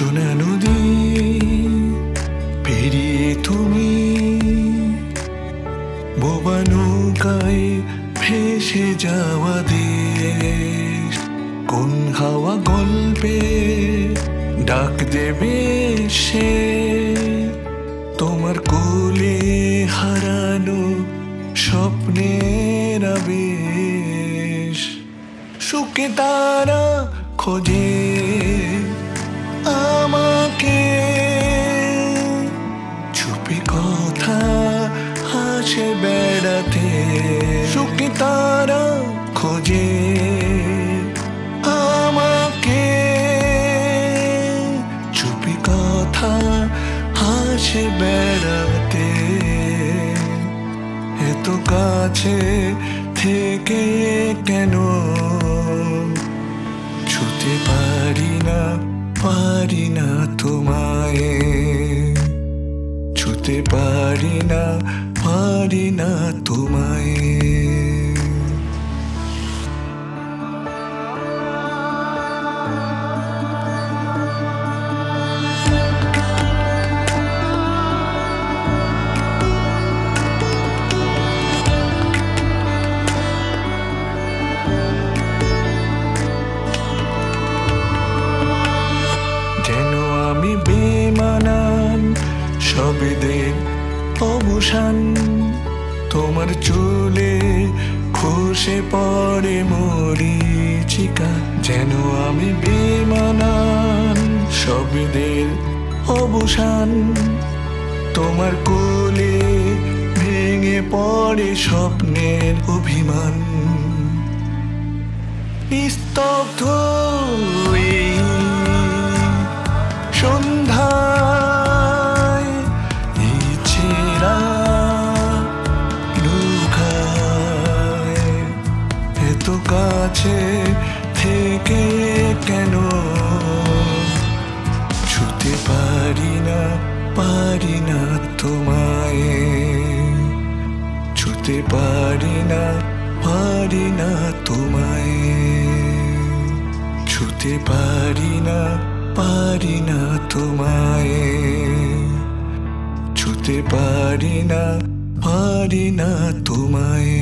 সোনা নদী পেরিয়ে তুমি বোবা নৌকায় ভেসে যাওয়া দেশ, কোন হাওয়া গল্পে ডাক দেবে সে তোমার কোলে হারানো স্বপ্নের আবেশ। সুখে তারা খোঁজে আমাকে, চুপি কথা হাসে বেড়াতে। সুখে তারা খোঁজে আমাকে, চুপি কথা হাসে বেড়াতে। এত কাছে থেকে কেন ছুতে পারি না তোমায়, ছুতে পারি না তোমায়। আমি বেমানান সবেদের অবসান, তোমার চুলে খসে পড়ে মরীচিকা। যেন আমি বেমানান সবেদের অবসান, তোমার কোলে ভেঙে পড়ে স্বপ্নের অভিমান। নিস্তব্ধ সন্ধ্যায় ইচ্ছেরা লুকায়, এত কাছে থেকে কেন ছুতে পারি না তোমায়, ছুতে পারি না তোমায়, ছুতে পারি না তোমায়, ছুতে পারি না তোমায়।